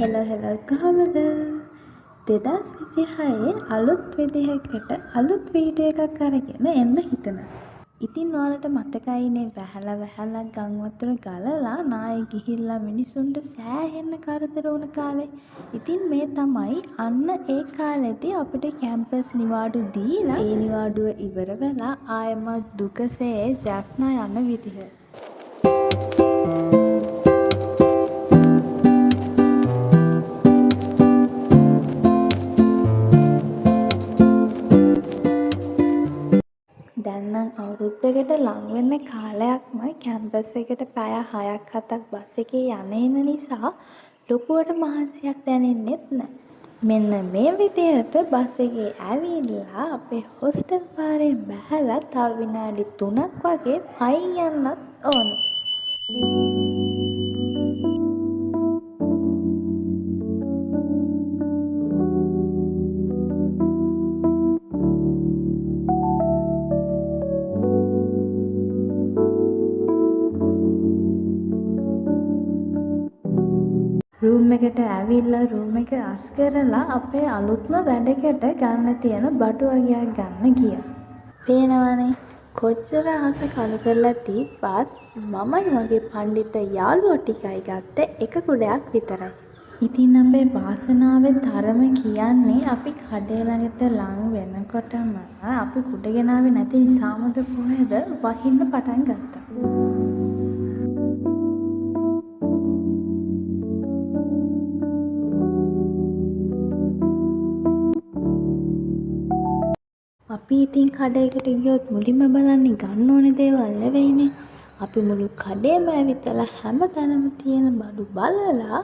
Hello කොහොමද? 2026 අලුත් විදිහකට අලුත් වීඩියෝ එකක් අරගෙන එන්න හිතුණා. ඉතින් ඔයාලට මතකයිනේ වැහලා ගම් වතුර ගලලා නායි ගිහිල්ලා මිනිසුන්ට සෑහෙන්න කරදර වුණ කාලේ. ඉතින් මේ තමයි අන්න ඒ කාලෙදී අපිට කැම්පස් නිවාඩු දීලා ඒ නිවාඩුව ඉවර වෙලා ආයෙමත් දුකසේ ජැෆ්නා යන විදිහ. දැන් නම් අවුරුද්දකට ලං වෙන්න කාලයක්ම කැම්පස් එකට පැය 6ක් 7ක් බස් එකේ යන නිසා ලොකුවට මහන්සියක් දැනෙන්නෙත් නැහැ. මෙන්න මේ විදිහට බස් එකේ ඇවිල්ලා අපේ හොස්ටල් පාරෙන් බැහැලා තව විනාඩි 3ක් වගේ පයින් යන්නත් ඕන. රූම් එකට ඇවිල්ලා රූම් එක අස් කරලා අපේ අලුත්ම වැඩකට ගන්න තියෙන බටු වගයක් ගන්න ගියා. පේනවනේ කොච්චර අහස කළු කරලා තිබ්බත් මමයි වගේ පඬිත යාළුවෝ ටිකයි ගත්තේ එක කුඩයක් විතරයි. ඉතින් අපේ වාසනාවේ තරම කියන්නේ අපි කඩේ ළඟට ලං වෙනකොටම අපි කුඩ ගෙනාවේ නැති නිසාමද කොහෙද වහින්න පටන් ගත්තා. අපි ඉතින් කඩේකට ගියොත් මුලින්ම බලන්නේ ගන්න ඕනේ දේවල් නෙවෙයිනේ. අපි මුළු කඩේම ඇවිත්ලා හැම තැනම තියෙන බඩු බලලා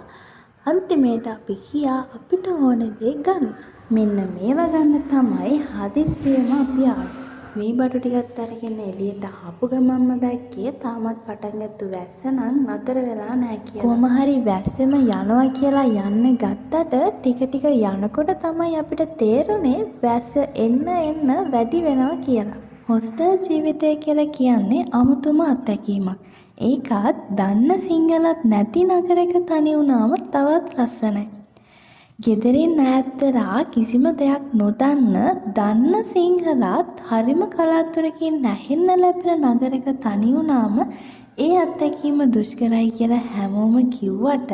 අන්තිමේට අපි කියා අපිට ඕන දේ ගන්න. මෙන්න මේවා ගන්න තමයි හදිස්සියෙම අපි ආවේ. මේ බඩු ටිකත් අරගෙන එළියට ආපු ගමන්ම දැක්කේ තාමත් පටන් ගත්ත වැස්ස නම් නතර වෙලා නැහැ කියලා. කොහොම හරි වැස්සෙම යනවා කියලා යන්න ගත්තට ටික යනකොට තමයි අපිට තේරුනේ වැස්ස එන්න වැඩි වෙනවා කියලා. හොස්ටල් ජීවිතය කියලා කියන්නේ අමුතුම අත්දැකීමක්. ඒකත් දන්න සිංහලත් නැති නගරයක තනි වුණාම තවත් ලස්සනයි. ගෙදරින් ඈත්තරා කිසිම දෙයක් නොදන්න දන්න සිංහලත් හරිම කලාතුරකින් නැහෙන්න ලැබෙන නගරයක තනි වුණාම ඒ අත්දැකීම දුෂ්කරයි කියලා හැමෝම කිව්වට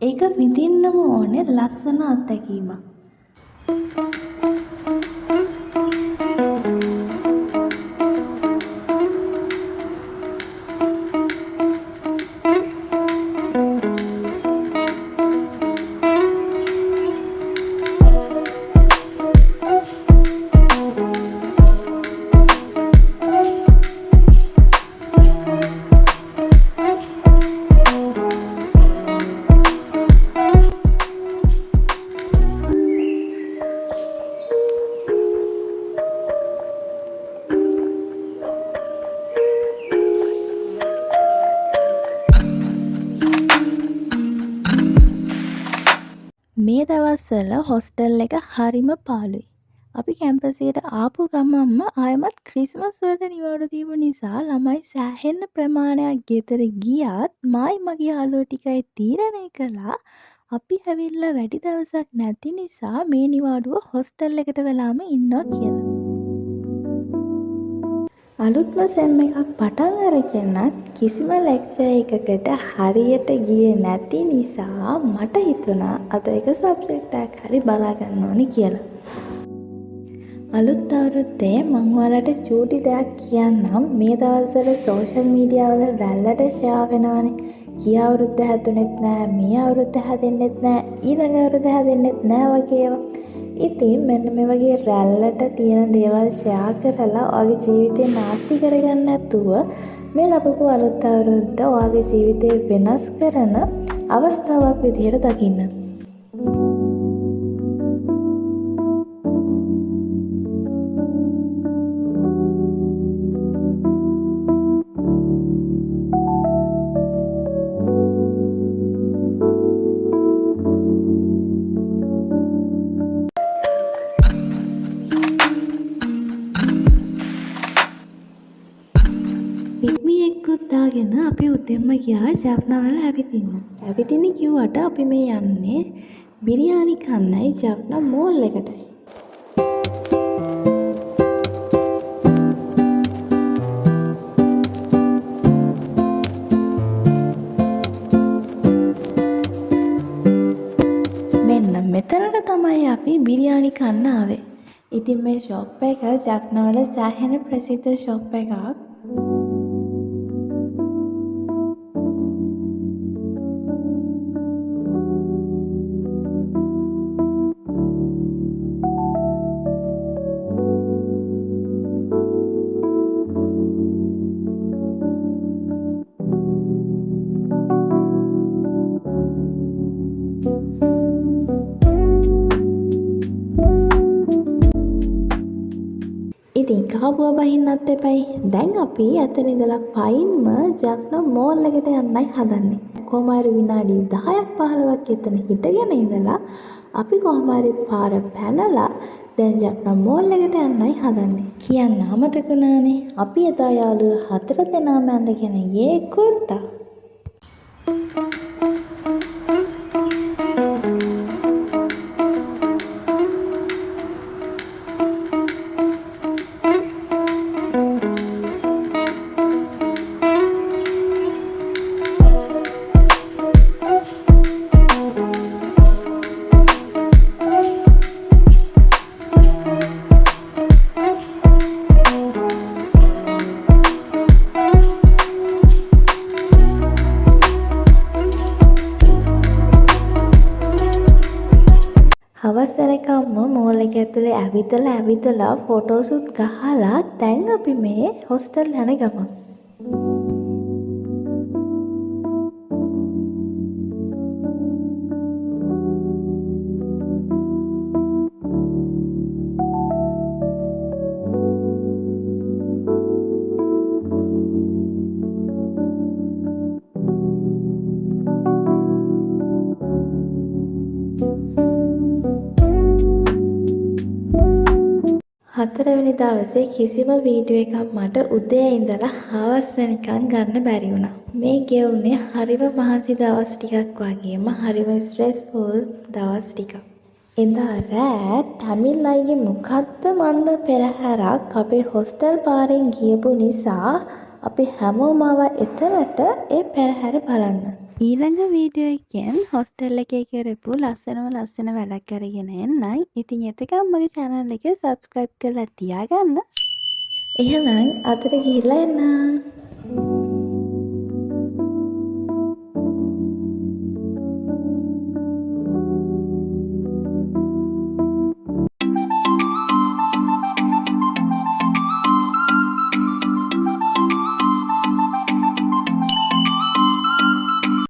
ඒක විඳින්නම ඕනේ ලස්සන අත්දැකීමක්. මේ දවස්වල හොස්ටල් එක හරිම පාළුයි. අපි කැම්පස් එකට ආපු ගමන්ම ආයෙමත් ක්‍රිස්මස් වලට නිවාඩු දීපු නිසා ළමයි සෑහෙන ප්‍රමාණයක් ගෙදර ගියත් මායි මගේ යාළුවෝ ටිකයි තීරණය කළා අපි ඇවිල්ලා වැඩි දවසක් නැති නිසා මේ නිවාඩුව හොස්ටල් එකට වෙලාම ඉන්නවා කියලා. අලුත්ම සෙම් එකක් පටන් අරගෙනත් කිසිම ලෙක්චර් එකකට හරියට ගියේ නැති නිසා මට හිතුණා අද එක සබ්ජෙක්ට් එකක් හරි බලා ගන්න ඕනි කියලා. අලුත් අවුරුද්දේ මම ඔයාලට චූටි දෙයක් කියන්නම්. මේ දවස්වල සෝෂල් මීඩියා වල රැල්ලට ෂෙයා වෙනවනේ. ගිය අවුරුද්ද හැදුනෙත් නෑ, මේ අවුරුද්ද හැදෙන්නෙත් නෑ, ඊළඟ අවුරුද්ද හැදෙන්නෙත් නෑ වගේ ඒවා. ඉතින් මෙන්න මේ වගේ රැල්ලට තියෙන දේවල් ෂෙයා කරලා ඔයාගේ ජීවිතේ නාස්ති කරගන්න නැතුව මේ ලැබපු අලුත් අවුරුද්ද ඔයාගේ ජීවිතේ වෙනස් කරන අවස්ථාවක් විදිහට දකින්න. පික්මි එක්කුත් නිදාගෙන අපි උදෙන්ම ගියා ජෆ්නාවල ඇවිදින්න. ඇවිදින්න කිව්වට අපි මේ යන්නේ බිරියානි කන්නයි ජෆ්නා මෝල් එකට. මෙතනට තමයි අපි බිරියානි කන්න ආවේ. ඉතින් මේ ෂොප් එක ජෆ්නාවල සෑහෙන ප්‍රසිද්ධ ෂොප් එකක්. ඉතින් කාබුව බහින්නත් එපයි. දැන් අපි එතන ඉඳලා පයින්ම ජෆ්නා මෝල් එකට යන්නයි හදන්නේ. කොහොම හරි විනාඩි 10ක් 15ක් එතන හිටගෙන ඉඳලා අපි කොහොම හරි පාර පැනලා දැන් ජෆ්නා මෝල් එකට යන්නයි හදන්නේ. කියන්න අමතක වුණානේ. අපි එදා යාළුවෝ 4 දෙනාම ඇඳගෙන ගියේ කුර්තා. හවස් වෙනකම්ම මෝල් එක ඇතුලේ ඇවිදලා ෆොටෝසුට් ගහලා දැන් අපි මේ හොස්ටල් යන ගමන්. හතරවෙනි දවසේ කිසිම වීඩියෝ එකක් මට උදේ ඉඳලා හවස් වෙනකන් ගන්න බැරි වුණා. මේ ගෙවුනේ හරිම මහන්සි දවස් ටිකක් වගේම හරිම ස්ට්‍රෙස්ෆුල් දවස් ටිකක්. එදා රෑ ටැමිල් අයගේ මොකද්ද මන්ද පෙරහැරක් අපේ හොස්ටල් පාරෙන් ගියපු නිසා අපි හැමෝම ආවා එතනට ඒ පෙරහැර බලන්න. ඊළඟ වීඩියෝ එකෙන් හොස්ටල් එකේ කරපු ලස්සන වැඩක් කරගෙන එන්නයි. ඉතින් එතකම් මගේ channel එක subscribe කරලා තියාගන්න. එහෙනම් අතට ගිහිල්ලා එන්න.